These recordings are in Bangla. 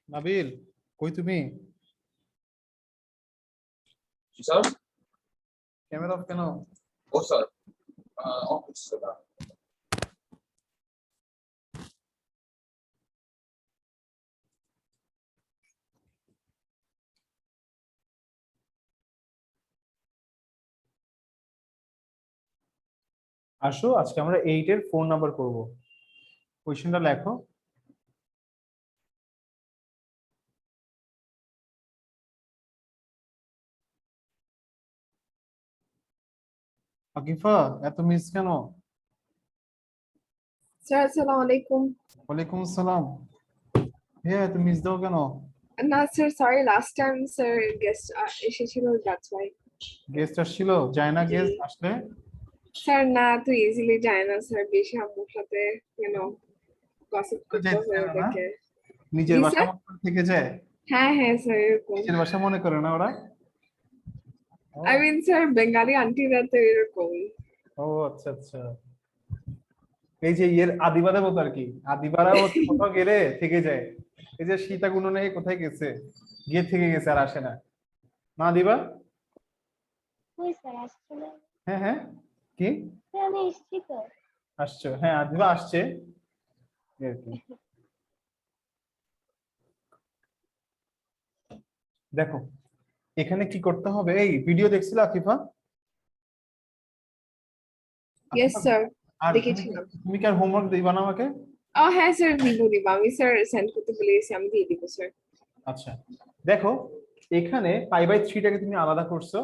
নাবিল, কই তুমি? স্যার, ক্যামেরা অফ কেন? ও স্যার, অফ করছে না। আসো, আজকে আমরা 8 এর 4 নাম্বার করব। কোশ্চেনটা লেখো। আকিফা, এত মিস কেন? স্যার আসসালামু আলাইকুম। ওয়ালাইকুম আসসালাম। হ্যাঁ, এত মিস দাও কেন? না sir, sorry, last time sir guest এসেছিল, দ্যাটস ওয়াই। গেস্ট আসছিল, যায় না গেস্ট আসলে? স্যার না, তো ইজিলি যায় না স্যার, বেশি আম্মুর সাথে গসিপ করতে যাইতে হয় চায় না না? ওদেরকে। নিজের জি বাসা স্যার। মনে করে থেকে যায়? হ্যাঁ হ্যাঁ স্যার, এরকম। নিজের বাসা মনে করে না ওরা? ও, আই মিন স্যার, বেঙ্গালি আন্টিরা তো এরকম। ও আচ্ছা আচ্ছা। এই যে আদিবাদের মতো আর কি, আদিবারা কোথাও গেলে থেকে যায়। এই যে সীতা গুণনে কোথায় গেছে, গিয়ে থেকে গেছে আর আসে না। না দিবা? কই স্যার আসছে না? হ্যাঁ হ্যাঁ, কি স্যার আমি এসেছি তো। আসছো? হ্যাঁ, আদিবা আসছে এই আর কি। দেখো, এখানে কি করতে হবে, এই ভিডিও দেখছিল আকিফা? ইয়েস আকিফা, স্যার, আর দেখেছিলাম। তুমি কি আর হোমওয়ার্ক দিবা না আমাকে? হ্যাঁ স্যার, দিব, আমি স্যার সেন্ড করতে বলেছি, আমি দিয়ে দিব স্যার। আচ্ছা, দেখো, এখানে π/3টাকে তুমি আলাদা করছো,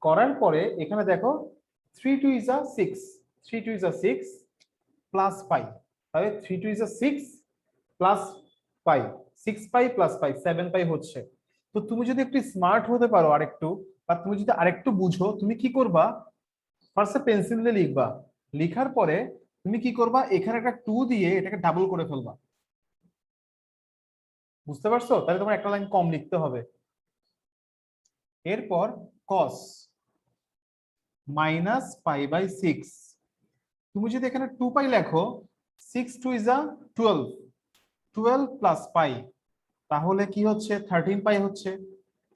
করার পরে এখানে দেখো 3 2 is a 6, 3 2 is a 6 plus পাই, তাহলে 3 2 is a 6 plus pi, 6 pi plus পাই 7 পাই হচ্ছে। তো তুমি যদি একটু স্মার্ট হতে পারো আরেকটু, বা তুমি যদি আরেকটু বুঝো, তুমি কি করবা, ফার্স্টে পেন্সিল দিয়ে লিখবা, লিখার পরে তুমি কি করবা, এখানে একটা 2 দিয়ে এটাকে ডাবল করে ফেলবা। বুঝতে পারছো? তাহলে তোমার একটা লাইন কম লিখতে হবে। এরপর cos মাইনাস π/6, তুমি যদি এখানে 2 পাই লেখো, 6 2 ইজ আ 12, 12 প্লাস পাই, তাহলে কি হচ্ছে, 13 পাই হচ্ছে,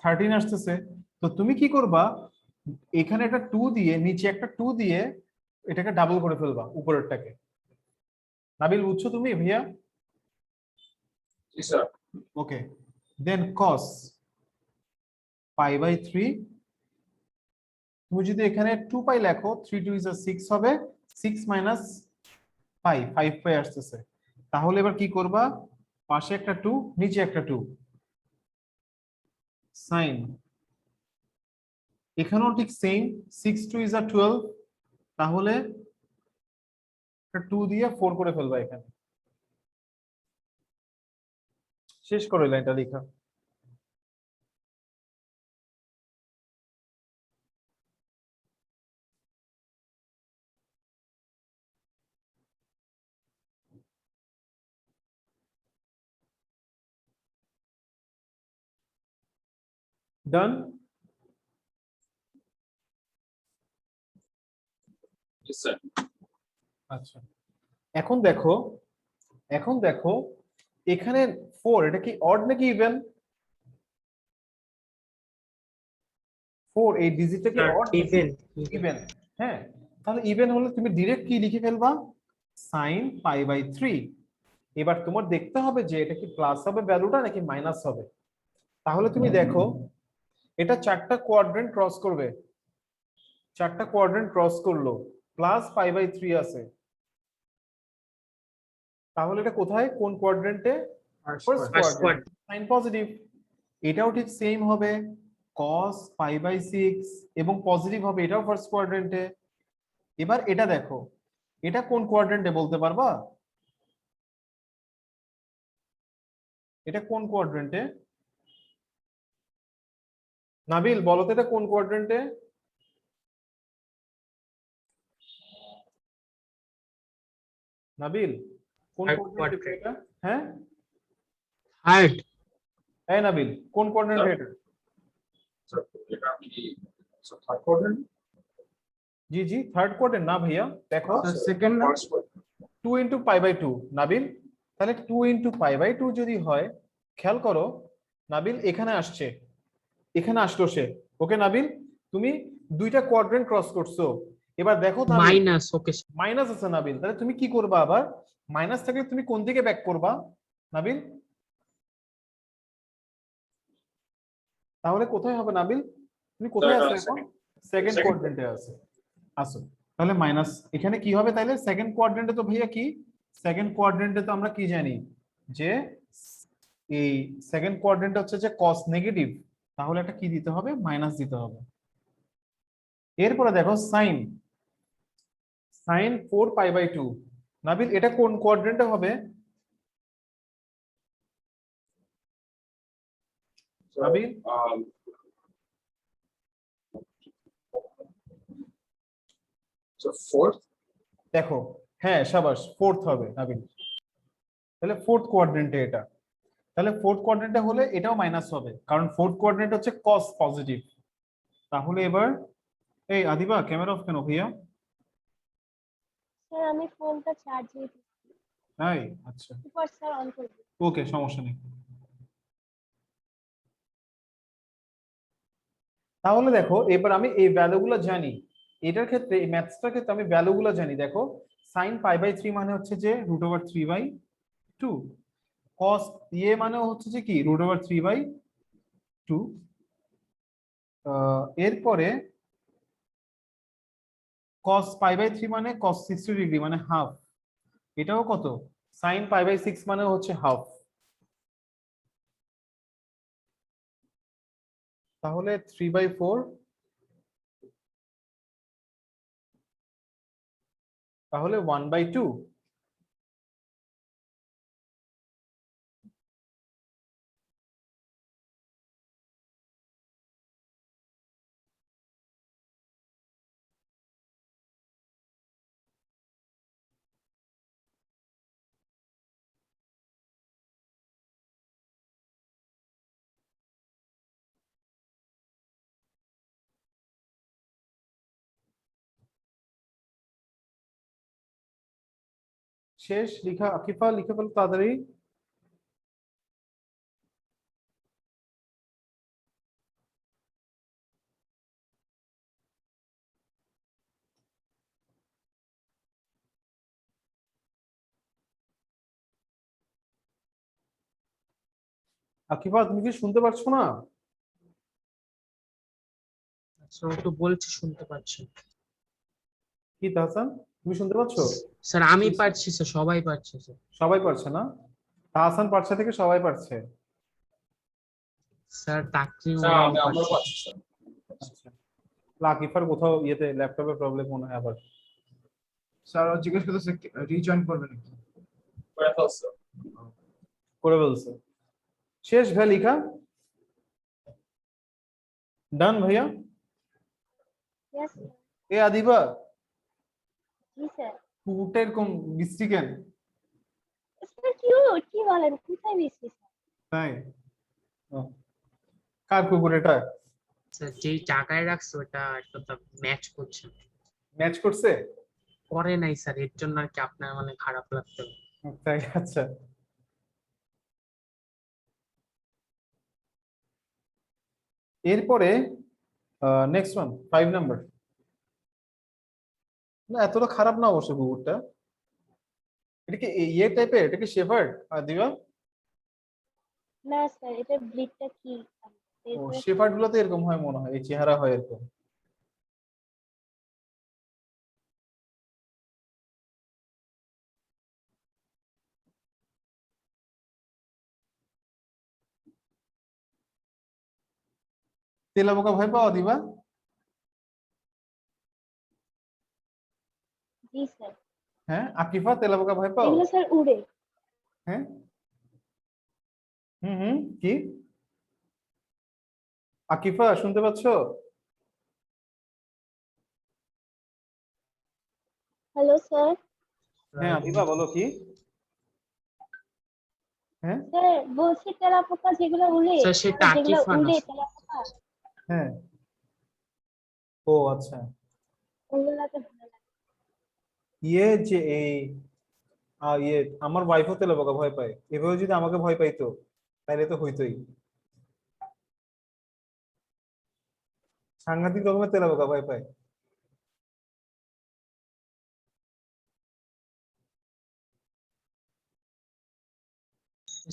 13 আসতেছে। তো তুমি কি করবা, এখানে একটা 2 দিয়ে, নিচে একটা 2 দিয়ে এটাকে ডাবল করে ফেলবা উপরেরটাকে। নাবিল, বুঝছো তুমি ভাইয়া? জি স্যার। ওকে, দেন cos π/3, তুমি যদি এখানে 2 পাই লেখো, 3 2 ইজ আ 6 হবে, 6 মাইনাস পাই, 5 পাই আসতেছে। তাহলে এবার কি করবা, পাশে একটা 2, নিচে একটা 2, সাইন, এখানেও ঠিক সেম, 6 2 ইজ আ 12, তাহলে একটা 2 দিয়ে 4 করে ফেলবা এখানে। শেষ করো এই লাইনটা লেখা। ডান? জি স্যার। আচ্ছা, এখন দেখো, এখন দেখো এখানে 4, এটা কি অড নাকি ইভেন? 4 এই ডিজিটটা কি অড? ইভেন। ইভেন। হ্যাঁ, তাহলে ইভেন হলে তুমি ডাইরেক্ট কি লিখে ফেলবা, sin π/3। এবার তোমার দেখতে হবে যে এটা কি প্লাস হবে ভ্যালুটা নাকি মাইনাস হবে। তাহলে তুমি দেখো, এটা 4টা কোয়াড্রেন্ট ক্রস করবে, 4টা কোয়াড্রেন্ট ক্রস করলো, প্লাস π/3 আছে, তাহলে এটা কোথায়, কোন কোয়াড্রেন্টে? First quadrant, sine positive. এটাও ঠিক সেম হবে, cos π/6 এবং পজিটিভ হবে, এটাও ফার্স্ট কোয়াড্রেন্টে। এবার এটা দেখো, এটা কোন কোয়াড্রেন্টে বলতে পারবা? এটা কোন কোয়াড্রেন্টে? নাবিল বলো তো, এটা কোন কোয়াড্রেন্টে? নাবিল, কোন Third কোয়াড্রেন্টে quadrant. এটা? হ্যাঁ, থার্ড। এই নাবিল, কোন কোয়াড্রেন্টে এটা? স্যার, এটা কি স্যার থার্ড কোয়াড্রেন্ট? জি জি, থার্ড কোয়াড্রেন্ট না ভাইয়া, দেখো সেকেন্ড না? First quadrant. 2 × π/2 নাবিল, তাহলে 2 × π/2 যদি হয়, খেয়াল করো নাবিল এখানে আসছে, এখানে আসলো সে। ওকে নাবিল, তুমি দুইটা কোয়াড্রেন্ট ক্রস করছো। এবার দেখো নাবিল মাইনাস, ওকে মাইনাস আছে নাবিল, তাহলে তুমি কি করবা? আবার মাইনাস থাকলে তুমি কোন দিকে ব্যাক করবা নাবিল? তাহলে কোথায় হবে নাবিল? তুমি কোথায় আছো এখন? সেকেন্ড কোয়াড্রেন্টে আছো। আসো, তাহলে মাইনাস এখানে কি হবে? তাহলে সেকেন্ড কোয়াড্রেন্টে তো ভাইয়া কি, সেকেন্ড কোয়াড্রেন্টে তো আমরা কি জানি যে এই সেকেন্ড কোয়াড্রেন্ট হচ্ছে যে কস নেগেটিভ, তাহলে একটা কি দিতে হবে? মাইনাস দিতে হবে। এরপরে দেখো সাইন, সাইন 4π/2। নাবিল এটা কোন কোয়াড্রেন্টে হবে? So, Nabil so fourth. দেখো, হ্যাঁ সাবাস, ফোর্থ হবে নাবিল। তাহলে ফোর্থ কোয়াড্রেন্টে এটা, তাহলে ফোর্থ কোয়াড্রেন্টে হলে এটাও মাইনাস হবে, কারণ ফোর্থ কোয়াড্রেন্ট হচ্ছে কস পজিটিভ। তাহলে এবার এই আদিবা ক্যামেরা অফ কেন ভাইয়া? স্যার আমি ফোনটা চার্জে তাই, আচ্ছা সুপার স্যার অন করব। ওকে, সমস্যা নেই। তাহলে দেখো এবার আমি এই ভ্যালুগুলো জানি, এটার ক্ষেত্রে এই ম্যাথসটার ক্ষেত্রে আমি ভ্যালুগুলো জানি। দেখো সাইন π/3 মানে হচ্ছে যে √3/2, কস ইয়ে মানে হচ্ছে যে কি √3/2। এরপরে cos π/3 মানে cos 60 ডিগ্রি মানে হাফ, এটাও কত? sin π/6 মানে হচ্ছে হাফ। তাহলে 3/4, তাহলে 1/2। শেষ লিখা আকিফা, লিখে ফেলো তাড়াতাড়ি। আকিফা তুমি কি শুনতে পারছো না? স্যার, ও তো বলছে শুনতে পাচ্ছেন। কি তাহসান, তুমি শুনতে পাচ্ছো? স্যার আমি পারছি স্যার, সবাই পারছে স্যার। সবাই পারছে না? তাহসান পারছে থেকে সবাই পারছে। স্যার তাকরিম স্যার ওরাও আমরা পারছে। পাচ্ছি স্যার। আচ্ছা, আকিফার কোথাও ইয়েতে ল্যাপটপে প্রবলেম মনে হয় আবার। স্যার ও জিজ্ঞেস করতেছে রিজয়েন করবে নাকি। করে ফেলছে। করে বলছে। শেষ ভাই লিখা? ডান ভাইয়া? ইয়েস এ আদিবা, জি স্যার। কুকুরটা এরকম মিষ্টি কেন? স্যার কিউট, কি বলেন, কোথায় মিশছি স্যার? তাই? ও, কার কুকুর এটা? স্যার যেই জায়গায় রাখছে ওটা একটা ম্যাচ করছে না। ম্যাচ করছে? করে নাই স্যার, এর জন্য আর কি আপনার মানে খারাপ লাগতে হবে। তাই, আচ্ছা। এরপরে নেক্সট ওয়ান 5 নাম্বার। না এতটা খারাপ না অবশ্য কুকুরটা। এটা কি ইয়ে টাইপের? এটা কি শেফার্ড আদিবা? না স্যার, এটা ব্রিডটা কি? ও, শেফার্ড গুলোতে এরকম হয় মনে হয়, এই চেহারা হয় এরকম। তেলাপোকা ভয় পাও দিবা? জি স্যার। হ্যাঁ আকিফা, তেলাপোকা ভয় পাও? এগুলো স্যার উড়ে। হ্যাঁ, হুম, কি আকিফা শুনতে পাচ্ছো? Hello sir. হ্যাঁ আদিবা বলো কি? হ্যাঁ স্যার বলছি তেলাপোকা যেগুলো উড়ে, স্যার সেটা যেগুলো আকিফা না উড়ে স্যার। তেলাপোকা, হ্যাঁ, ও আচ্ছা। ওগুলাতে ভালো লাগে। ইয়ে যে এই ইয়ে আমার ওয়াইফও তেলাপোকা ভয় পায়, এভাবে যদি আমাকে ভয় পাইতো তাইলে তো হইতোই। সাংঘাতিক রকমের তেলাপোকা ভয় পায়।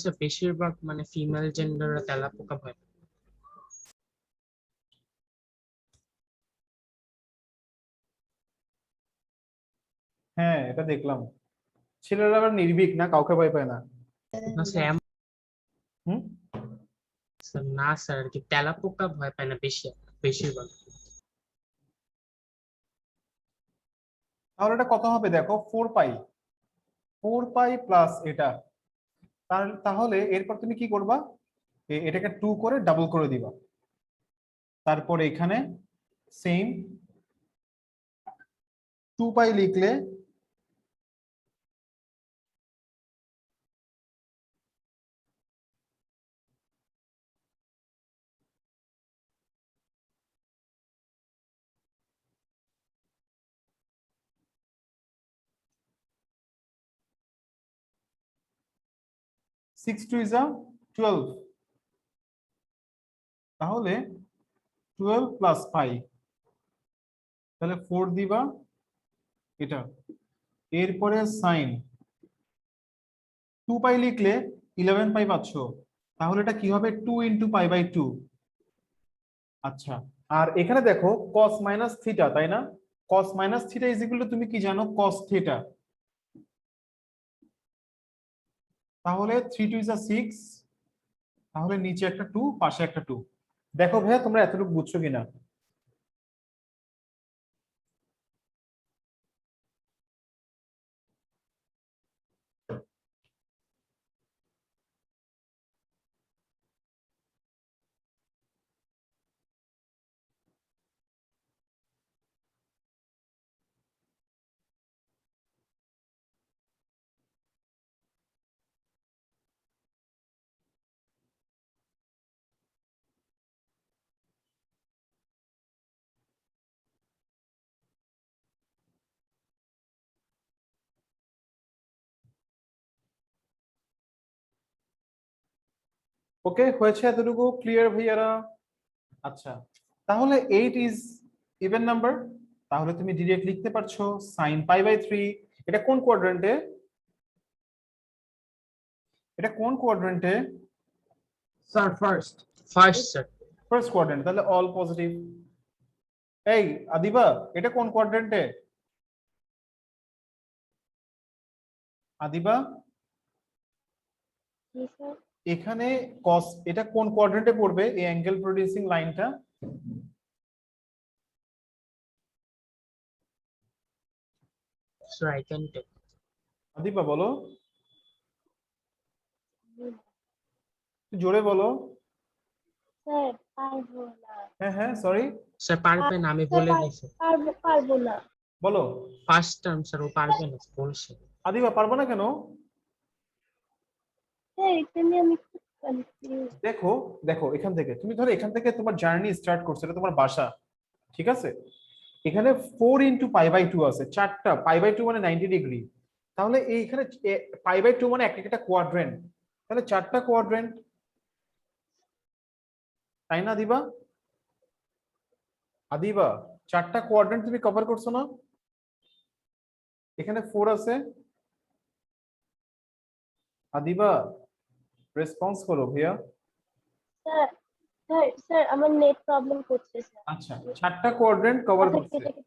স্যার বেশিরভাগ মানে ফিমেল জেন্ডাররা তেলাপোকা ভয় পায়। হ্যাঁ, এটা দেখলাম। ছেলেরা আবার নির্ভীক না, কাউকে ভয় পায় না। না স্যার হুম। না স্যার আর কি তেলাপোকা ভয় পায় না বেশিরভাগ। তাহলে এটা কত হবে দেখো, 4 পাই, 4 পাই প্লাস এটা। তাহলে এরপর তুমি কি করবা, এটাকে 2 করে ডাবল করে দিবা। তারপর এখানে সেম 2 পাই লিখলে সিক্স টু ইজ 12। তাহলে 12 প্লাস পাই, তাহলে 4 দিবা এটা। এরপরে সাইন 2 পাই লিখলে 11 পাই পাচ্ছ। তাহলে এটা কি হবে, 2 ইন্টু পাই বাই 2। আচ্ছা, আর এখানে দেখো কস মাইনাস থিটা, তাই না? কস minus theta is equal to, তুমি কি জানো, কস থিটা। তাহলে 3 2 ইজ 6। তাহলে নিচে একটা 2, পাশে একটা 2। দেখো ভাইয়া, তোমরা এতটুকু বুঝছো কিনা? ওকে, হয়েছে এতটুকু ক্লিয়ার ভাইয়ারা? আচ্ছা, তাহলে 8 ইজ ইভেন নাম্বার। তাহলে তুমি ডিরেক্ট লিখতে পারছো সাইন পাই বাই 3। এটা কোন কোয়াড্রেন্টে? এটা কোন কোয়াড্রেন্টে? Sir first. Sir first quadrant, তাহলে অল পজিটিভ। এই আদিবা, এটা কোন কোয়াড্রেন্টে? আদিবা, জি স্যার। এখানে কস, এটা কোন কোয়াড্রেন্টে পড়বে এই অ্যাঙ্গেল প্রডিউসিং লাইনটা? Sir I can take. Adiba বলো, জোরে বলো। স্যার পারবো না। হ্যাঁ হ্যাঁ, সরি, স্যার পারবেন, আমি স্যার বলে দিয়েছি। পারবো না। বলো। ফার্স্ট টার্ম স্যার ও পারবে না বলছে। আদিবা পারবো না কেন? স্যার এটা নিয়ে আমি খুব কনফিউজ। দেখো দেখো, এখান থেকে তুমি ধরো, এখান থেকে তোমার জার্নি স্টার্ট করছো, এটা তোমার বাসা, ঠিক আছে? এখানে 4 ইন্টু পাই বাই 2 আছে, 4টা পাই বাই 2 মানে 90 ডিগ্রি। তাহলে এইখানে পাই বাই 2 মানে একটা কোয়াড্রেন্ট, তাহলে 4টা কোয়াড্রেন্ট, তাই না দিবা? আদিবা, 4টা কোয়াড্রেন্ট তুমি কভার করছো না? এখানে 4 আছে। আদিবা, রেসপন্স করো ভাইয়া। স্যার স্যার স্যার আমার নেট প্রবলেম করছে স্যার। আচ্ছা, 4টা কোয়াড্রেন্ট কভার আচ্ছা, করছে, এটা কি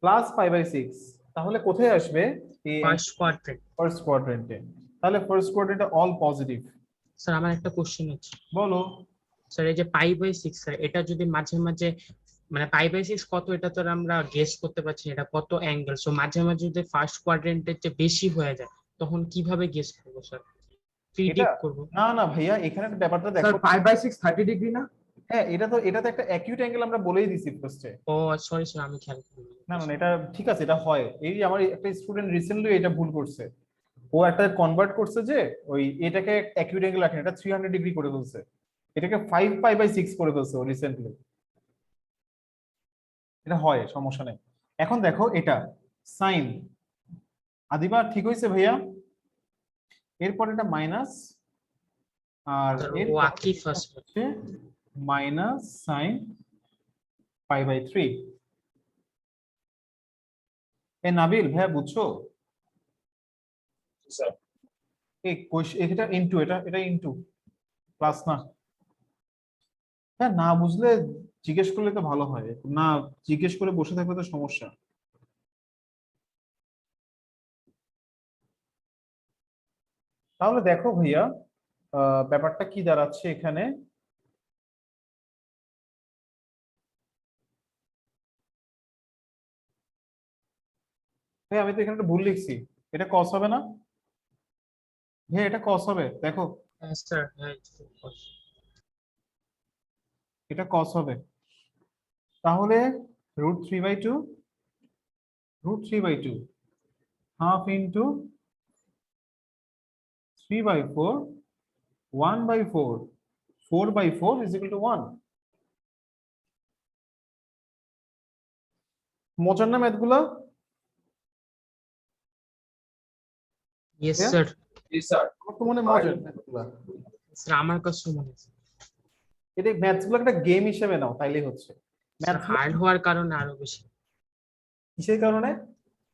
প্লাস পাই বাই 6। তাহলে কোথায় আসবে? এই ফার্স্ট কোয়াড্রেন্ট। ফার্স্ট কোয়াড্রেন্টে। তাহলে ফার্স্ট কোয়াড্রেন্টে অল পজিটিভ। স্যার আমার একটা কোশ্চেন আছে। বলো। স্যার এই যে পাই বাই 6 স্যার, এটা যদি মাঝে মাঝে মানে পাই বাই 6 কত, এটা তো আর আমরা গেস করতে পারছি না, এটা কত অ্যাঙ্গেল। সো মাঝে মাঝে যদি ফার্স্ট কোয়াড্রেন্টের চেয়ে বেশি হয়ে যায়, তখন কিভাবে গেস করবো স্যার, এটা প্রিডিক্ট করবো? না না ভাইয়া, এখানে ব্যাপারটা স্যার দেখো। 5/6 30 ডিগ্রি না? হ্যাঁ, এটা তো একটা অ্যাকিউট অ্যাঙ্গেল, আমরা বলেই দিছি ফার্স্টে। ও সরি স্যার, আমি খেয়াল করিনি। না না, এটা ঠিক আছে, এটা হয়। এই আমার একটা স্টুডেন্ট রিসেন্টলি এটা ভুল করছে। ও একটা কনভার্ট করছে যে ওই এটাকে অ্যাকিউট অ্যাঙ্গেল রাখেন, এটা 300 ডিগ্রি করে ফেলছে, এটাকে 5 পাই বাই 6 করে ফেলছে ও রিসেন্টলি। এটা হয়, সমস্যা নেই। এখন দেখো এটা সাইন, আদিবা ঠিক হয়েছে ভাইয়া? এরপর এটা মাইনাস আর স্যার এর ও আঁকি ফার্স্ট। হচ্ছে মাইনাস সাইন π/3। এ নাবিল ভাইয়া বুঝছো? স্যার এই এটা ইনটু, এটা ইনটু, প্লাস না। হ্যাঁ, না বুঝলে জিজ্ঞেস করলে তো ভালো হয়, না জিজ্ঞেস করে বসে থাকলে তো সমস্যা। তাহলে দেখো ভাইয়া, ব্যাপারটা কি দাঁড়াচ্ছে এখানে। ভাই আমি তো এখানে একটা ভুল লিখছি, এটা কস হবে না? ভাই এটা কস হবে, দেখো হ্যাঁ স্যার, হ্যাঁ এটা কস হবে। তাহলে √3/2, √3/2 half into 3/4, 1/4, 4/4 is equal to 1। মজার না ম্যাথগুলা? ইয়েস হ্যাঁ? স্যার। জি স্যার আমার তো মনে হয় মজার ম্যাথগুলা। স্যার আমার কাছে মনে হয় এটা ম্যাথস গুলো একটা গেম হিসেবে নাও, তাইলেই হচ্ছে। স্যার ম্যাথস হার্ড হওয়ার কারণে আরো বেশি। কিসের কারণে?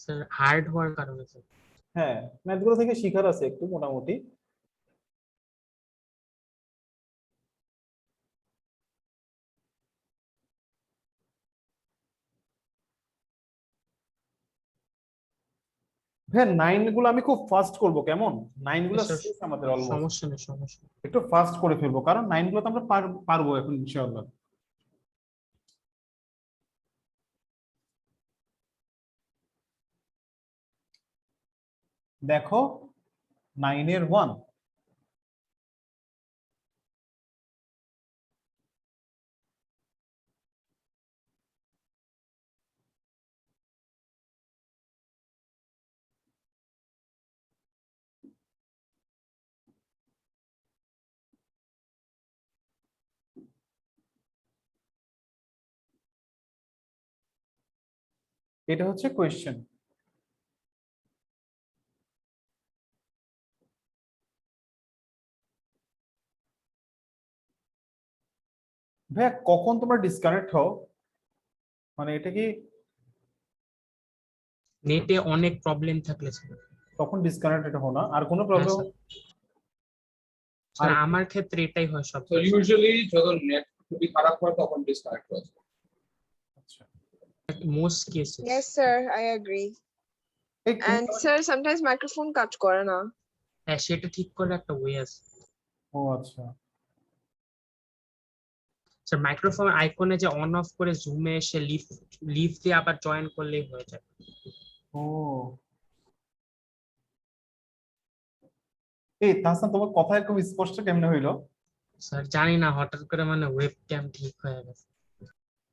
স্যার হার্ড হওয়ার কারণে স্যার। হ্যাঁ, ম্যাথস গুলো থেকে শিখার আছে একটু মোটামুটি। হ্যাঁ, 9 গুলো আমি খুব ফাস্ট করব, কেমন? 9 গুলো স্যার শেষ আমাদের অলমোস্ট। সমস্যা নেই, সমস্যা নেই। একটু ফাস্ট করে ফেলবো, কারণ 9 গুলো তো আমরা পারবো এখন ইনশাআল্লাহ। দেখো 9 এর 1, এটা হচ্ছে কোয়েশ্চেন। ভাইয়া কখন তোমরা ডিসকানেক্ট হও, মানে এটা কি নেটে অনেক প্রবলেম থাকলে স্যার। তখন ডিসকানেক্ট এটা হো না? আর কোনো হ্যাঁ প্রবলেম? স্যার। স্যার আমার ক্ষেত্রে এটাই হয় সব। তো ইউজুয়ালি যখন নেট খুবই খারাপ হয় তখন ডিসকানেক্ট হয়। আচ্ছা, most cases. Yes, sir, I agree. এই And sir, sometimes microphone কাজ করে না। হ্যাঁ সেটা ঠিক করে একটা ওয়ে আছে। ও আচ্ছা, স্যার মাইক্রোফোন আইকনে যে অন অফ করে জুমে এসে লিভ দিয়ে আবার জয়েন করলেই হয়ে যায়। ও এই তাহসান, তোমার কথা এরকম স্পষ্ট কেমনে হইলো? স্যার জানি না, হঠাৎ করে মানে ওয়েবক্যাম ঠিক হয়ে গেছে।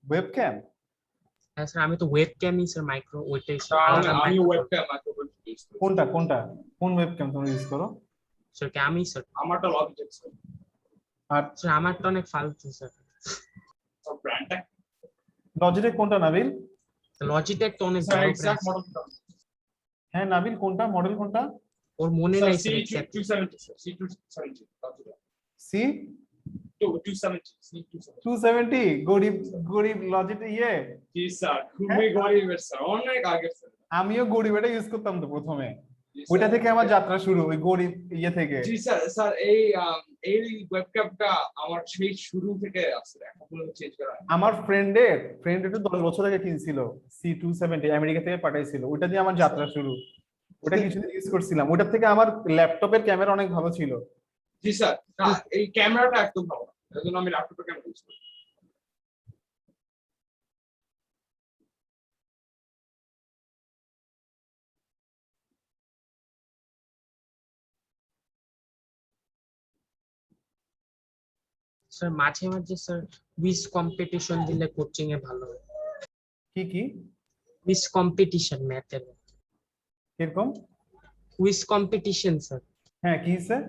ওয়েবক্যাম? হ্যাঁ স্যার, আমি তো ওয়েবক্যামই স্যার, মাইক্রো ওইটাই স্যার, আমি আলাদা আমি মাইক্রোফোন। ওয়েবক্যাম মাইক্রোফোন ইউজ করি। কোনটা কোন ওয়েবক্যাম তোমরা ইউজ করো? স্যার কি আমি স্যার? আমারটা লজিটেক স্যার। আর স্যার আমারটা অনেক ফালতু স্যার। সব ব্র্যান্ডটা লজিটেক কোনটা নাবিল? লজিটেক তো অনেক স্যার বড় এক্সাক্ট ব্র্যান্ড। মডেলটা হ্যাঁ নাবিল, কোনটা মডেল কোনটা? ওর মনে স্যার নাই sir exact. C270 sir C270 C 270 C270 270? গরিব গরিব লজিটেক ইয়ে। জি স্যার খুবই গরিবের স্যার, অনেক আগে স্যার। আমিও গরিব এটা ইউজ করতাম তো প্রথমে, জি স্যার। ওইটা থেকে আমার যাত্রা শুরু, ওই গরিব ইয়ে থেকে। জি স্যার স্যার এই ওয়েবক্যামটা আমার সেই শুরু থেকে আছে, এখন পর্যন্ত চেঞ্জ করা হয়নি। আমার ফ্রেন্ড একটু 10 বছর আগে কিনছিল, C270 আমেরিকা থেকে পাঠাইছিল, ওটা দিয়ে আমার যাত্রা শুরু। ওটা কিছুদিন ইউজ করছিলাম, ওটা থেকে আমার ল্যাপটপের ক্যামেরা অনেক ভালো ছিল। জি স্যার, না এই ক্যামেরাটা একদম ভালো না, এর জন্য আমি ল্যাপটপের ক্যামেরা ইউজ করি। স্যার মাঝে মাঝে স্যার কুইজ কম্পিটিশন দিলে কোচিং এ ভালো হয়। কি কুইজ কম্পিটিশন ম্যাথের। কিরকম? Quiz competition sir. হ্যাঁ কি স্যার?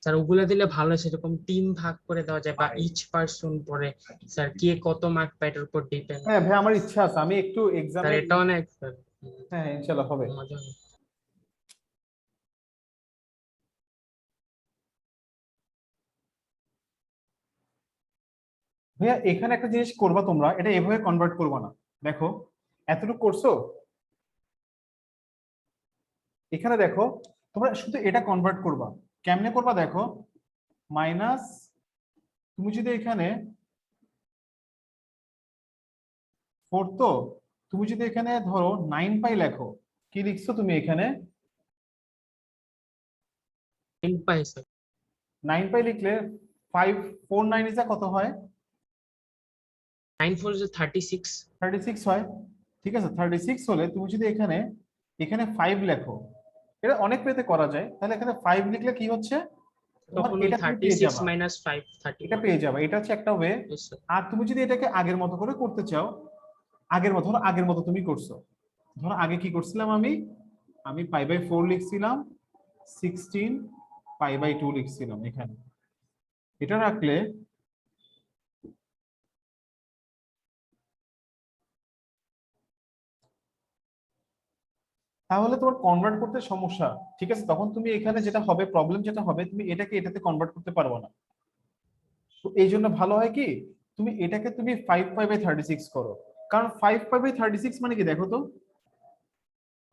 স্যার ওগুলো দিলে ভালো, সেরকম 3 ভাগ করে দেওয়া যায় বা ইচ পারসন পরে স্যার কে কত মার্ক পায় এটার উপর ডিপেন্ড। হ্যাঁ ভাই, আমার ইচ্ছা আছে, আমি একটু স্যার এক্সামে। এটা অনেক স্যার হ্যাঁ ইনশাআল্লাহ হবে। মজা হবে। ভাইয়া এখানে একটা জিনিস করবা তোমরা, এটা এভাবে কনভার্ট করবা না। দেখো এতটুকু করছো, এখানে দেখো তোমরা শুধু এটা কনভার্ট করবা। কেমনে করবা দেখো, মাইনাস, তুমি যদি এখানে 4, তো তুমি যদি এখানে ধরো 9 পাই লেখো, কি লিখছো তুমি এখানে? 9 পাই স্যার। 9 পাই লিখলে 5 4 9 ইজ কত হয়? 9 4 is 36। 36 হয়। ঠিক আছে, 36 হলে তুমি যদি এখানে এখানে 5 লেখো, এটা অনেক পেতে করা যায়, তাহলে এখানে 5 লিখলে কি হচ্ছে, তোমার তখন ওই এটা তুমি পেয়ে 36 যাবা, মাইনাস 5 এটা 31। পেয়ে যাবে। এটা হচ্ছে একটা ওয়ে। Yes, sir. আর তুমি যদি এটাকে আগের মতো করে করতে চাও, আগের মতো, ধরো আগের মতো তুমি করছো, ধরো আগে কি করছিলাম, আমি আমি পাই বাই 4 লিখছিলাম, 16 পাই বাই 2 লিখছিলাম এখানে। এটা রাখলে তাহলে তোমার কনভার্ট করতে সমস্যা। ঠিক আছে, তখন তুমি এখানে যেটা হবে, প্রবলেম যেটা হবে, তুমি এটাকে এটাতে কনভার্ট করতে পারবে না। তো এই জন্য ভালো হয় কি, তুমি এটাকে তুমি 5 পাই বাই 36 করো। কারণ 5 পাই বাই 36 মানে কি দেখো তো,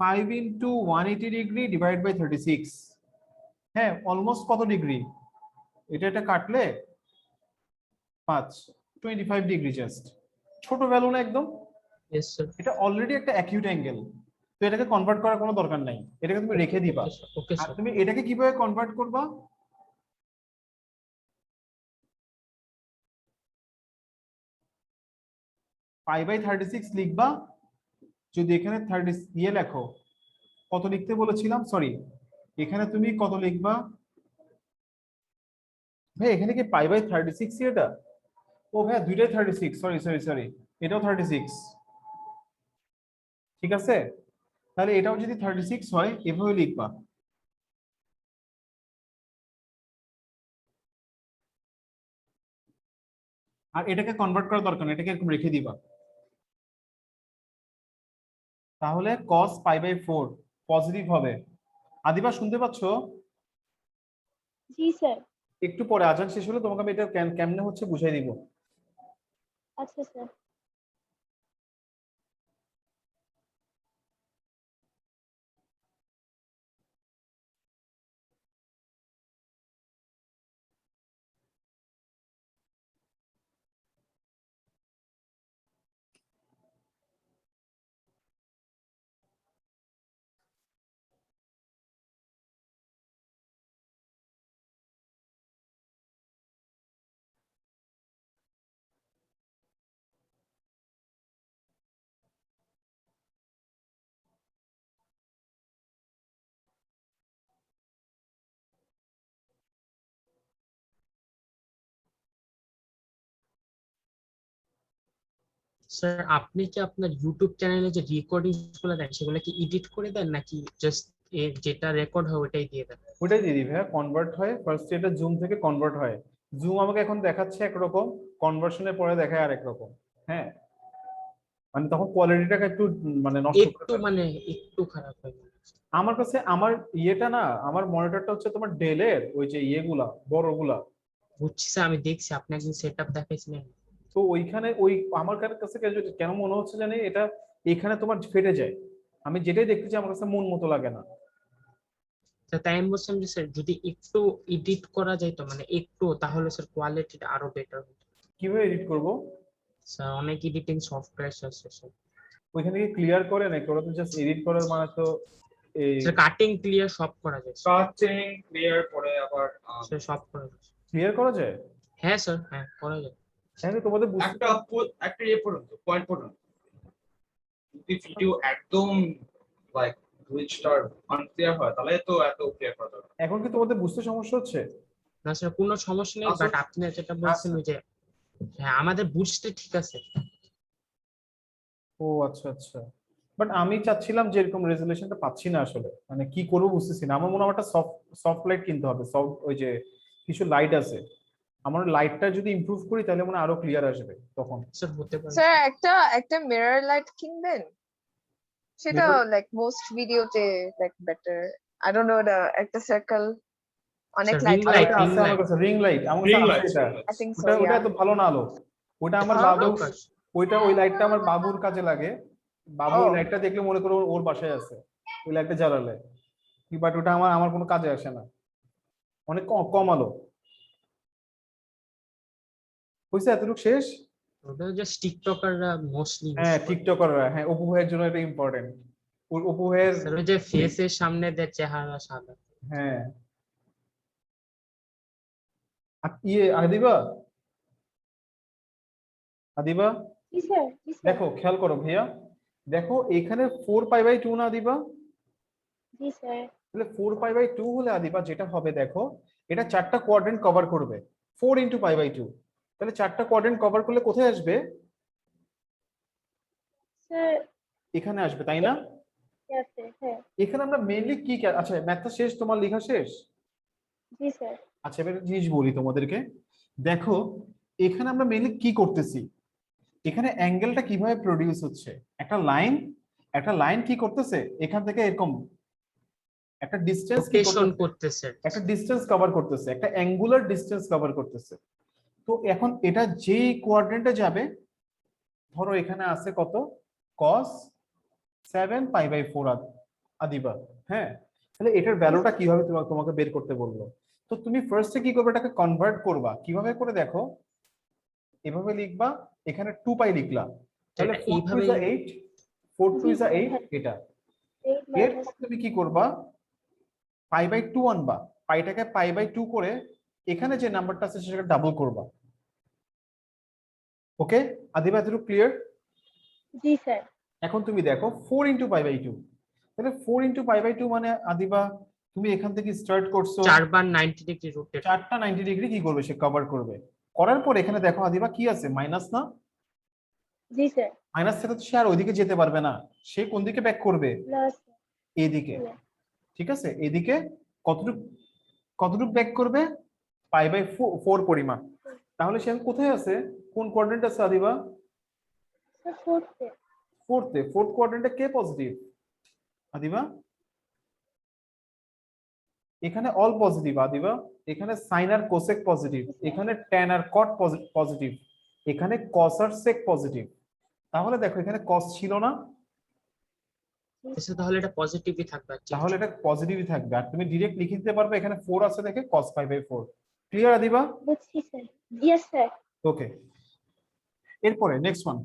5 ইন্টু 180 ডিগ্রি ডিভাইড বাই 36, হ্যাঁ অলমোস্ট কত ডিগ্রি, এটা কাটলে 5, 25 ডিগ্রি, জাস্ট ছোট ভ্যালু না একদম। Yes, sir. এটা অলরেডি একটা অ্যাকিউট অ্যাঙ্গেল, তো এটাকে কনভার্ট করার কোনো দরকার নাই, এটাকে তুমি রেখে দিবা। Okay, sir. Okay, আর sir. তুমি এটাকে কিভাবে কনভার্ট করবা, পাই বাই 36 লিখবা, যদি এখানে 30 লেখো, কত লিখতে বলেছিলাম, সরি, এখানে তুমি কত লিখবা ভাই, এখানে কি পাই বাই 36 এটা? ও ভাই দুইটাই 36, সরি সরি সরি, এটাও 36। ঠিক আছে, তাহলে এটাও যদি 36 হয় এভাবে লিখবা। আর এটাকে কনভার্ট করার দরকার নেই, এটাকে এরকম রেখে দিবা। তাহলে cos পাই বাই 4 পজিটিভ হবে। আদিবা শুনতে পাচ্ছো? জি স্যার। একটু পরে আজান শেষ হলে তোমাকে আমি এটা কেমনে হচ্ছে বুঝাই দিব। আচ্ছা স্যার। স্যার আপনি কি আপনার ইউটিউব চ্যানেলে যে রেকর্ডিং গুলো দেন সেগুলো কি এডিট করে দেন নাকি জাস্ট যেটা রেকর্ড হয় ওটাই দিয়ে দেন? ওটাই দিদি ভাইয়া, কনভার্ট হয় ফার্স্ট, এটা জুম থেকে কনভার্ট হয়। জুম আমাকে এখন দেখাচ্ছে একরকম, কনভার্সনের পরে দেখায় আরেক রকম। হ্যাঁ, মানে তখন কোয়ালিটিটাকে একটু মানে নষ্ট করে একটু ফেলে। মানে একটু খারাপ হয়। আমার কাছে আমার ইয়েটা না, আমার মনিটরটা হচ্ছে তোমার ডেলের ওই যে ইয়েগুলা বড়গুলা, বুঝছি স্যার, আমি দেখছি আপনি একদিন সেটআপ দেখাইছিলেন। তো ওইখানে ওই আমার কাছে কেন মনে হচ্ছে জানি এটা এখানে তোমার ফেটে যায়। আমি যেটাই দেখতে চাই আমার কাছে মন মতো লাগে না। তো তাই আমি বলছিলাম যে স্যার যদি একটু এডিট করা যায় তো মানে একটু, তাহলে স্যার কোয়ালিটিটা আরো বেটার হতো। কিভাবে এডিট করব? স্যার অনেক এডিটিং সফটওয়্যার আছে স্যার। ওইখানে কি ক্লিয়ার করে নাকি ওরা তো জাস্ট এডিট করার মানে তো এই স্যার কাটিং ক্লিয়ার সব করা যায় স্যার। কাটিং ক্লিয়ার পরে আবার স্যার সব করা যায়। ক্লিয়ার করা যায়? হ্যাঁ স্যার, হ্যাঁ করা যায়। তাহলে তোমাদের বুঝতে একটা ইয়ে পর্যন্ত, পয়েন্ট পর্যন্ত যদি ভিডিও একদম লাইক গ্লিচটার আনক্লিয়ার হয় তাহলে তো এত ক্লিয়ার করা যাবে না। এখন কি তোমাদের বুঝতে সমস্যা হচ্ছে? না স্যার কোনো সমস্যা নেই, আচ্ছা। বাট আপনি যেটা বলছেন ওই যে হ্যাঁ আমাদের বুঝতে ঠিক আছে। ও আচ্ছা আচ্ছা, বাট আমি চাচ্ছিলাম যে এরকম রেজুলেশনটা পাচ্ছি না আসলে, মানে কি করবো বুঝতেছি না। আমার মনে হয় একটা সফট লাইট কিনতে হবে, সফট ওই যে কিছু লাইট আছে, আমার লাইটটা যদি ইমপ্রুভ করি তাহলে মনে হয় আরো ক্লিয়ার আসবে তখন। স্যার হতে পারে। স্যার একটা মিরর লাইট কিনবেন, সেটা Mirror- লাইক মোস্ট ভিডিওতে like better. I don't know, একটা সার্কেল অনেক Sir, লাইট ring আর light, একটা আছে আমার কাছে রিং লাইট, আমার কাছে Ring আছে light, এটা। ring light. I think so ওটা ইয়া। এত ভালো না আলো, ওটা আমার হ্যাঁ, বাবু, টিকটকার। ওই লাইটটা আমার বাবুর কাজে লাগে। বাবু ওই ও। লাইটটা দেখলে মনে করো ওর বাসায় আছে, ওই লাইটটা জ্বালালে। বাট ওটা আমার কোনো কাজে আসে না, অনেক কম আলো। বুঝছে? এতটুকু শেষ। ওটা জাস্ট টিকটকাররা মোস্টলি ইউজ হ্যাঁ করে। টিকটকাররা, হ্যাঁ অপু ভাইয়ের জন্য এটা ইম্পর্টেন্ট। অপু ভাইয়ের, স্যার ওই যে ফেসের সামনে দেয় চেহারা সাদা। হ্যাঁ। ইয়ে আদিবা, আদিবা জি স্যার, জি স্যার, দেখো খেয়াল করো ভাইয়া, দেখো এখানে 4π/2 না আদিবা? জি স্যার, তাহলে 4π/2 হলে আদিবা যেটা হবে দেখো, এটা 4টা কোয়াড্রেন্ট কভার করবে, 4 × π/2। তাহলে 4টা কোয়াড্রেন্ট কভার করলে কোথায় আসবে? স্যার এখানে আসবে, তাই না? আছে, হ্যাঁ, এখানে আমরা মেইনলি কি আচ্ছা ম্যাথটা শেষ, তোমার লেখা শেষ? জি স্যার, আচ্ছা এবার একটা জিনিস বলি তোমাদেরকে, দেখো এখানে আমরা মেইনলি কি করতেছি, এখানে অ্যাঙ্গেলটা কিভাবে প্রডিউস হচ্ছে। একটা লাইন কি করতেছে, এখান থেকে এরকম একটা ডিসটেন্স কি রোটেশন করতেছে, করতেছে। একটা ডিসটেন্স কভার করতেছে, একটা অ্যাঙ্গুলার ডিসটেন্স কভার করতেছে। তো এখন এটা যেই কোয়াড্রেন্টে যাবে, ধরো এখানে আছে কত, cos 7π/4 আদিবা, হ্যাঁ। তাহলে এটার ভ্যালুটা কিভাবে তোমাকে বের করতে বলবো। তো তুমি ফার্স্টে কি করবে, এটাকে কনভার্ট করবা। কিভাবে করে দেখো, এভাবে লিখবা, এখানে 2π লিখলা, তাহলে এটা 4 2 এইভাবেই 8, 4 2 8 এটা। 8 এরপর মাইনাস তুমি কি করবা, π/2 আনবা, পাইটাকে π/2 করে এখানে যে নাম্বারটা আছে সেটাকে ডাবল করবা। ওকে আদিবা, এতটুকু ক্লিয়ার? জি স্যার, এখন তুমি দেখো 4 × π/2, তাহলে 4 × π/2 মানে আদিবা তুমি এখান থেকে স্টার্ট করছো, 4 বার 90 ডিগ্রি রোটেট। 4টা 90 ডিগ্রি কি করবে, সে কভার করবে। করার পর এখানে দেখো আদিবা কি আছে, মাইনাস না? জি স্যার, মাইনাস থেকে তো সে আর ওইদিকে যেতে পারবে না, সে কোন দিকে ব্যাক করবে, প্লাস, এইদিকে। ঠিক আছে, এদিকে কতটুকু কতটুকু ব্যাক করবে, π/4 পরিমাণ। তাহলে সে এখন কোথায় আছে, কোন কোয়াড্রেন্ট আছে আদিবা? স্যার ফোর্থে, ফোর্থ কোয়াড্রেন্টে কে পজিটিভ আদিবা? এখানে অল পজিটিভ আদিবা, এখানে সাইন আর কোসেক পজিটিভ, এখানে ট্যান আর কট পজিটিভ, এখানে কস আর সেক পজিটিভ। তাহলে দেখো এখানে কস ছিল না, তাহলে এটা পজিটিভই থাকবে। তাহলে এটা পজিটিভই থাকবে। আর তুমি ডাইরেক্ট লিখে দিতে পারবে এখানে 4 আছে দেখে cos 5/4। ক্লিয়ার আদিবা? বুঝছি স্যার, ইয়েস স্যার, ওকে, এরপরে নেক্সট ওয়ান।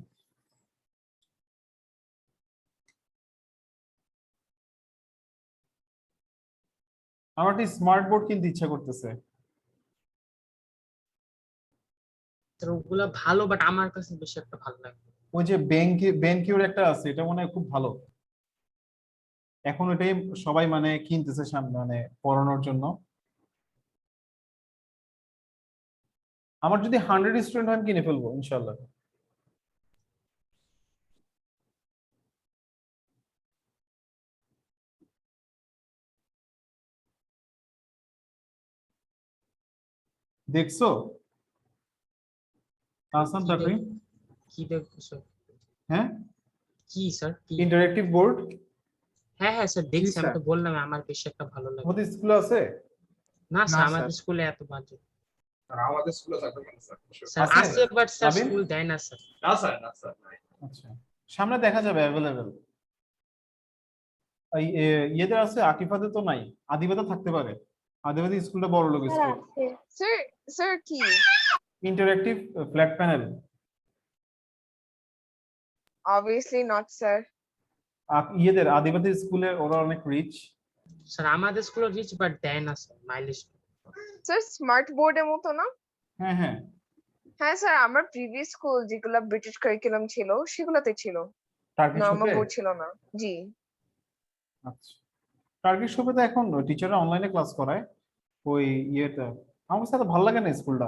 আমার একটা স্মার্ট বোর্ড কিনতে ইচ্ছা করতেছে। ওগুলা ভালো, বাট আমার কাছে বেশি একটা ভালো লাগে। ওই যে বেনকিউর একটা আছে, এটা মনে হয় খুব ভালো। এখন ওটাই সবাই মানে কিনতেছে সামনে, মানে পড়ানোর জন্য। আমার যদি 100 স্টুডেন্ট হয় আমি কিনে ফেলবো ইনশাল্লাহ। দেখছো আসান তাফরিন? কি দেখবো স্যার? হ্যাঁ কি স্যার? কি? Interactive board. হ্যাঁ হ্যাঁ স্যার, দেখছি। আমি স্যার। তো বললাম আমার বেশি একটা ভালো লাগে আমাদের স্কুলে আছে? না স্যার, না, আমাদের স্যার। স্কুলে এত বাজে। আর আমাদের স্কুলে থাকবে কেন স্যার? স্যার আছে? আছে, বাট স্যার পাবেন? স্কুল দেয় না স্যার। না স্যার, না স্যার, নাই। আচ্ছা, সামনে দেখা যাবে অ্যাভেলেবেল। ইয়েতে আছে, আকিফাতে তো নাই, আদিবাতে থাকতে পারে। আদিবাতে স্কুলটা বড় লোক স্যার স্কুল। আছে, Sir, কি? Interactive flat panel. Obviously not, sir. ইয়েদের আদিবাসী স্কুলে ওরা অনেক রিচ। স্যার আমাদের স্কুলে রিচ, বাট দেয় না sir mileage. Sir, smart board এর মতো না? হ্যাঁ হ্যাঁ, হ্যাঁ স্যার, আমার প্রিভিয়াস স্কুল যেগুলো ব্রিটিশ কারিকুলাম ছিল সেগুলোতে ছিল, টার্কিশ নরমাল শপে। বোর্ড ছিল না। জি। আচ্ছা, টার্কিশ শপে তো এখন টিচাররা অনলাইনে ক্লাস করায়। ওই ইয়েটা আমার সাথে ভালো লাগে না স্কুলটা।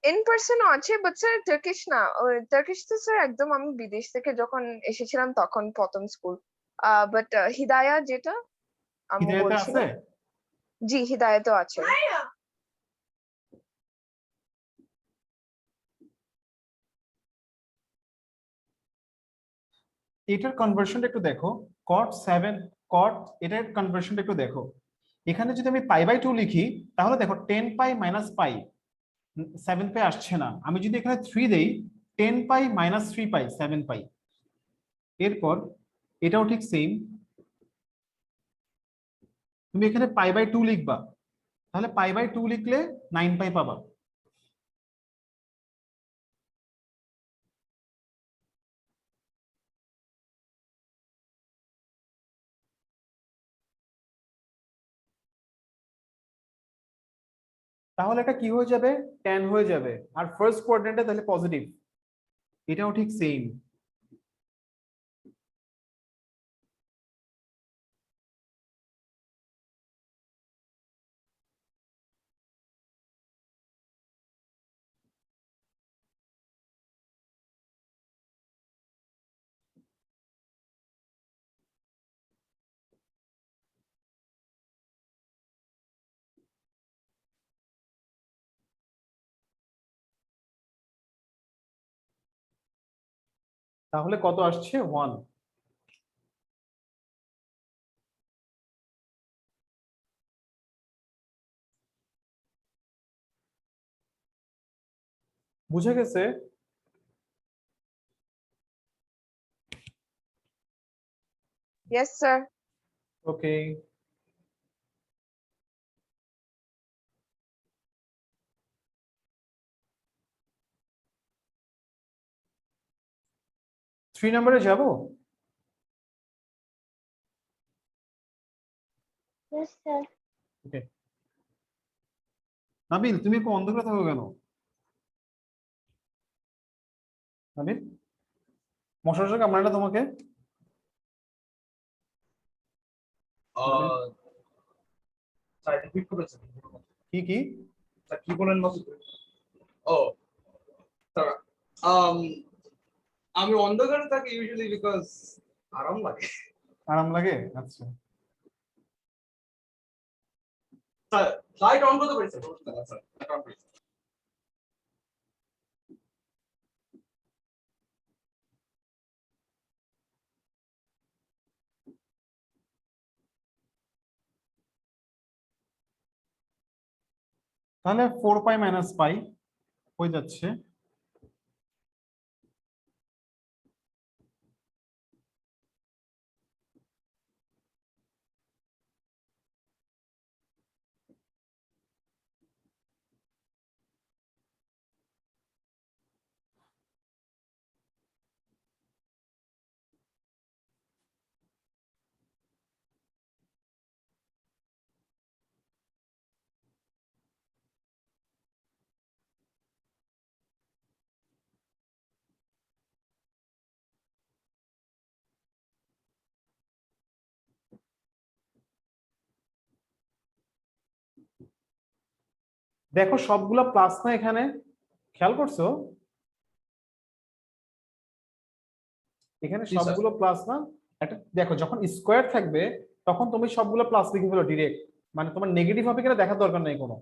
ইন পার্সনও আছে, বাট স্যার টার্কিশ না। টার্কিশ তো স্যার একদম আমি বিদেশ থেকে যখন এসেছিলাম তখন প্রথম স্কুল। বাট হিদায়া যেটা আমি হিদায়াতে বলছিলাম, আছে? জি হিদায়াতেও আছে। এটার কনভার্সনটা একটু দেখো, cot 7 cot, এটার কনভার্সনটা একটু দেখো। এখানে যদি আমি π/2 লিখি তাহলে দেখো 10π - π 7π আসছে না। আমি যদি এখানে 3 দেই 10 পাই মাইনাস 3 পাই 7 পাই। এরপর এটাও ঠিক সেম, তুমি এখানে পাই বাই 2 লিখবা, তাহলে পাই বাই 2 লিখলে 9 পাই পাবা। তাহলে এটা কি হয়ে যাবে, 10 হয়ে যাবে। আর ফার্স্ট কোয়াড্রেন্টে তাহলে পজিটিভ, এটাও ঠিক সেম। তাহলে কত আসছে, 1। বুঝে গেছে? Yes, sir. ওকে। থ্রি নম্বরে যাব। Yes, sir. ওকে, নাবিল তুমি একটু অন্ধকারে থাকো কেন? নাবিল, মশা টশা কামড়ায় না তোমাকে? স্যার রিপিট করেছেন কি কি? স্যার কি বলেন মাসুদ? ও স্যার um আমি অন্ধকারে থাকি ইউজুয়ালি বিকজ আরাম লাগে। আরাম লাগে, আচ্ছা। স্যার লাইট অন করতে পারি স্যার? স্যার লাইট অন করি। তাহলে 4 পাই মাইনাস পাই হয়ে যাচ্ছে। দেখো সবগুলো প্লাস না এখানে, খেয়াল করছো? এখানে জি, স্যার। সবগুলো প্লাস না। একটা দেখো, যখন স্কোয়ার থাকবে তখন তুমি সবগুলো প্লাস লিখে ফেলো ডিরেক্ট, মানে তোমার নেগেটিভ হবে কিনা দেখার দরকার নেই কোনো,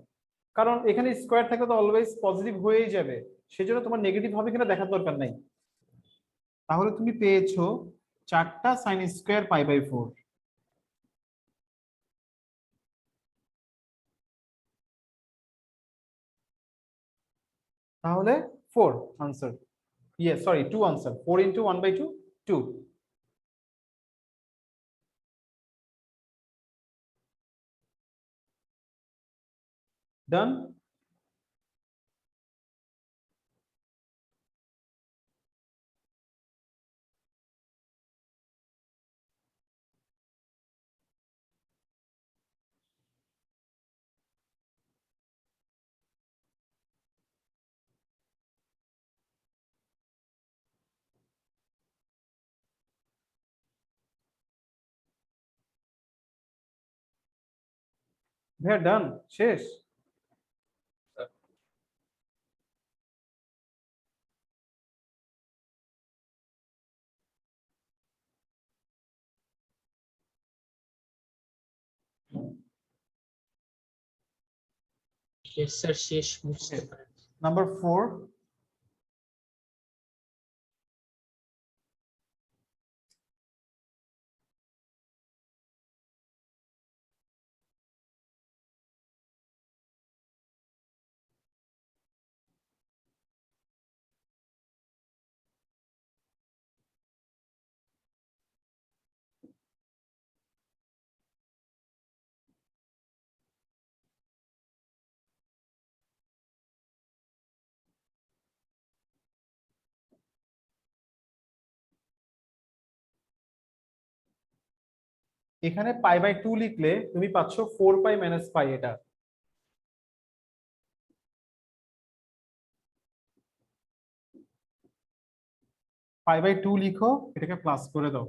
কারণ এখানে স্কোয়ার থাকলে তো অলওয়েজ পজিটিভ হয়েই যাবে, সেজন্য তোমার নেগেটিভ হবে কিনা দেখার দরকার নাই। তাহলে তুমি পেয়েছো 4টা সাইন স্কোয়ার পাই বাই 4। তাহলে 4 আনসার, ইয়ে সরি 2 আনসার, 4 ইন্টু 1/2 2। ডান। ভাইয়া ডান, শেষ। Yes, sir, শেষ বুঝতে পারেন। নাম্বার 4, এখানে পাই বাই 2 লিখলে তুমি পাচ্ছ 4 পাই মাইনাস পাই। এটা পাই বাই 2 লিখো, এটাকে প্লাস করে দাও।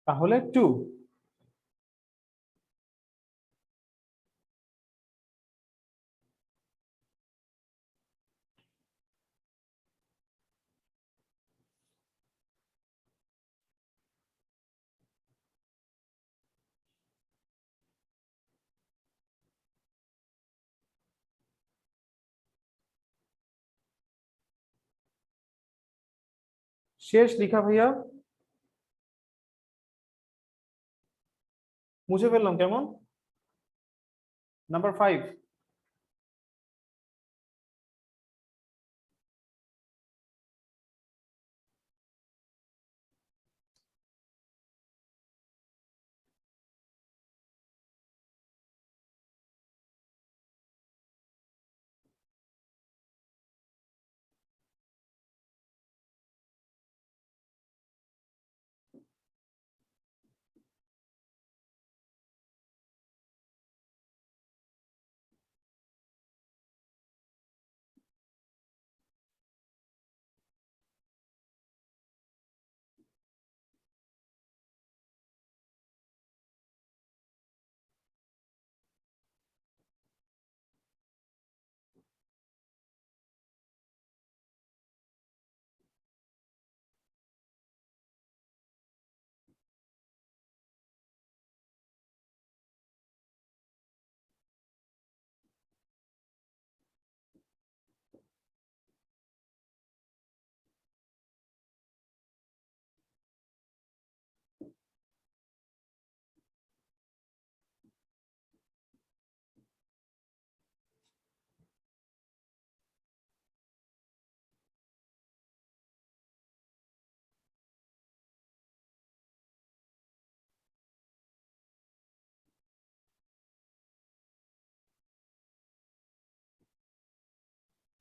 তাহলে 2। শেষ লিখা ভাইয়া, মুছে ফেললাম কেমন? নাম্বার 5।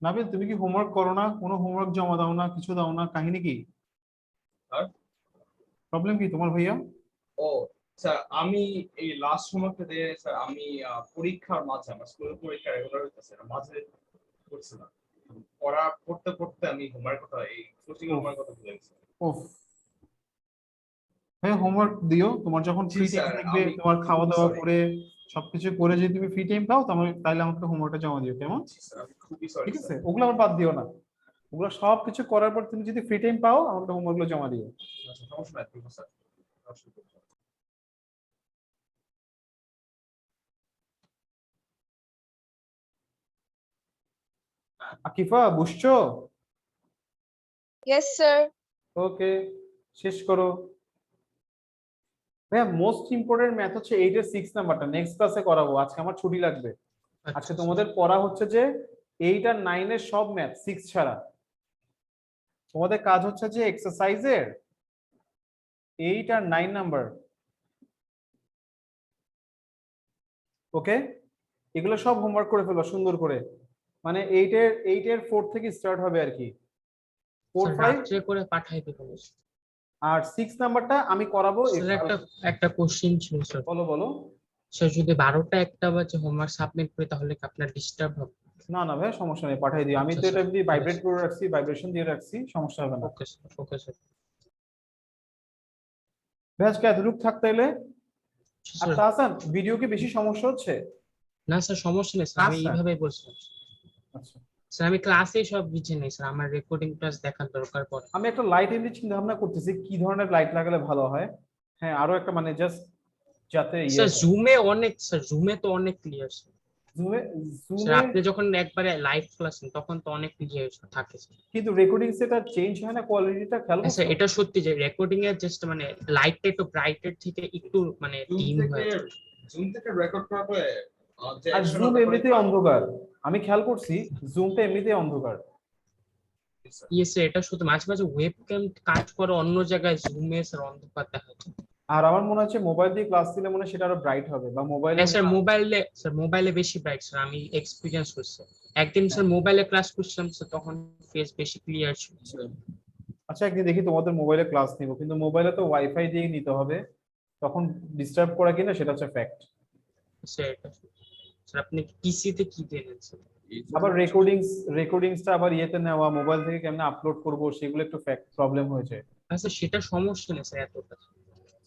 নাবিল, তুমি কি হোমওয়ার্ক করো না? কোনো হোমওয়ার্ক জমা দাও না, কিছু দাও না, কাহিনী কি? আর প্রবলেম কি তোমার ভাইয়া? ও স্যার, আমি এই লাস্ট হোমওয়ার্কটা দিয়ে স্যার আমি পরীক্ষার মাঝে, আমার স্কুলের পরীক্ষা রেগুলার হইতেছে না, মাঝে করছিলাম। পড়তে পড়তে আমি হোমওয়ার্ক কথা, এই কোচিং হোমওয়ার্ক কথা ভুলে গেছি। ওফ, হ্যাঁ হোমওয়ার্ক দিও। তোমার যখন জি ফ্রি টাইম স্যার, থাকবে, আমি তোমার খাওয়া খুবই দাওয়া sorry। করে সবকিছু করে যদি তুমি ফ্রি টাইম পাও, তাহলে আমাকে হোমওয়ার্কটা জমা দিও, কেমন? জি স্যার, আমি খুবই সরি ঠিক আছে, স্যার। ওগুলো আবার বাদ দিও না। ওগুলো সবকিছু করার পর তুমি যদি ফ্রি টাইম পাও, আমাকে হোমওয়ার্ক গুলো জমা দিও। আচ্ছা, সমস্যা নাই, করবো স্যার, অবশ্যই করবো। আকিফা, বুঝছো? Yes, sir. ওকে, শেষ করো। ভাইয়া মোস্ট ইম্পর্টেন্ট ম্যাথ হচ্ছে 8 এর 6 নাম্বারটা নেক্সট ক্লাসে করাবো, আজকে আমার ছুটি লাগবে। আজকে আচ্ছা তোমাদের পড়া হচ্ছে যে 8 আর 9 এর সব ম্যাথ 6 ছাড়া। তোমাদের কাজ হচ্ছে যে এক্সারসাইজের 8 আর 9 নাম্বার, ওকে? এগুলো সব হোমওয়ার্ক করে ফেলো সুন্দর করে, মানে 8 এর 4 থেকে স্টার্ট হবে আর কি, 4 স্যার 5 রাত্রে করে পাঠাই দেবো। আর 6 নাম্বারটা আমি করাবো। স্যার একটা কোশ্চেন ছিল স্যার। বলো বলো। স্যার যদি 12টা 1টা বাজে হোমওয়ার্ক সাবমিট করি তাহলে কি আপনার ডিস্টার্ব হবে? না না ভাই, সমস্যা নেই, পাঠিয়ে দিই। আমি তো আচ্ছা, এটা স্যার, দিয়ে ঠিক ভাইব্রেট আছে। করে রাখছি, ভাইব্রেশন দিয়ে রাখছি, সমস্যা হবে না। Okay sir, okay sir. ভাই আজকে এতটুকু থাকতে এলে। আর স্যার তাহসান, ভিডিও কি বেশি সমস্যা হচ্ছে? না স্যার, সমস্যা নেই স্যার, আমি আচ্ছা এইভাবেই বলছিলাম। আচ্ছা। স্যার আমি ক্লাসে সব বুঝে নেই স্যার, আমার রেকর্ডিং ক্লাস দেখার দরকার পড়ে। আমি একটা লাইট এমনি চিন্তা ভাবনা করতেছি কি ধরনের লাইট লাগালে ভালো হয়। হ্যাঁ, আরো একটা মানে জাস্ট যাতে স্যার জুমে অনেক, স্যার জুমে তো অনেক ক্লিয়ার স্যার। জুমে স্যার জুমে আপনি যখন একবারে লাইভ ক্লাস নেন তখন তো অনেক ক্লিয়ার থাকে স্যার। কিন্তু রেকর্ডিং সেটা চেঞ্জ হয় না, কোয়ালিটিটা খেয়াল হ্যাঁ করছো? স্যার এটা সত্যি যে রেকর্ডিং এর জাস্ট মানে লাইটটা একটু ব্রাইটের থেকে একটু মানে ডিম হয়ে যায়। জুম থেকে রেকর্ড করা পরে যে আর জুম এমনিতেই অন্ধকার, আমি খেয়াল করছি জুমটা এমনিতেই অন্ধকার। ইয়েস স্যার এটা সত্যি, মাঝে মাঝে ওয়েবক্যাম কাজ করে অন্য জায়গায় জুমে স্যার অন্ধকার দেখা যায়। আর আমার মনে হচ্ছে মোবাইল দিয়ে ক্লাস দিলে মনে হয় সেটা আরো ব্রাইট হবে, বা মোবাইলে হ্যাঁ স্যার মোবাইলে বেশি ব্রাইট স্যার, আমি এক্সপিরিয়েন্স করছি। একদিন স্যার হ্যাঁ। মোবাইলে ক্লাস করছিলাম স্যার, তখন ফেস বেশি ক্লিয়ার ছিল। আচ্ছা একদিন দেখি তোমাদের মোবাইলে ক্লাস নিব, কিন্তু মোবাইলে তো ওয়াইফাই দিয়ে নিতে হবে, তখন ডিস্টার্ব করা কিনা সেটা হচ্ছে ফ্যাক্ট। স্যার এটা স্যার আপনি পিসিতে কি দিলেন স্যার? আবার রেকর্ডিংসটা আবার ইয়েতে নেওয়া, মোবাইল থেকে কেমনে আপলোড করব সেগুলো একটু ফ্যাক্ট প্রবলেম হয়েছে। আচ্ছা সেটা সমস্যা নেই স্যার এতটা।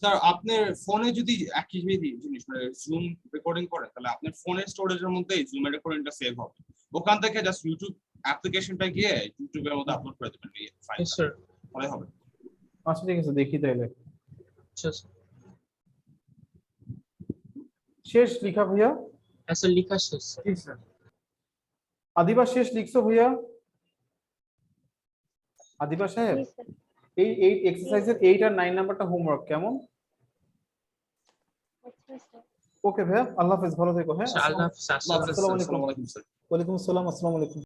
স্যার আপনার ফোনে যদি একই জিনিস মানে জুম রেকর্ডিং করে, তাহলে আপনার ফোনের স্টোরেজের মধ্যে জুমের রেকর্ডিংটা সেভ হবে। ওখান থেকে জাস্ট ইউটিউব অ্যাপ্লিকেশনটা গিয়ে ইউটিউবের মধ্যে আপলোড করে দেবেন এই ফাইলটা, স্যার তাহলে হবে। আচ্ছা ঠিক আছে, দেখি তাইলে। আচ্ছা স্যার। শেষ লিখা ভাইয়া? আচ্ছা লেখা শেষ স্যার। জি স্যার। আদিবা শেষ লিখছো ভাইয়া? আদিবা সাহেব, জি স্যার। এই এক্সারসাইজের 8 আর 9 নাম্বারটা হোমওয়ার্ক কেমন? আচ্ছা স্যার। ওকে ভাইয়া, আল্লাহ হাফেজ, ভালো থেকো। হ্যাঁ, স্যার আল্লাহ হাফেজ। আসসালামু আলাইকুম। আসসালামু আলাইকুম স্যার। ওয়ালাইকুম আসসালাম, আসসালামু আলাইকুম।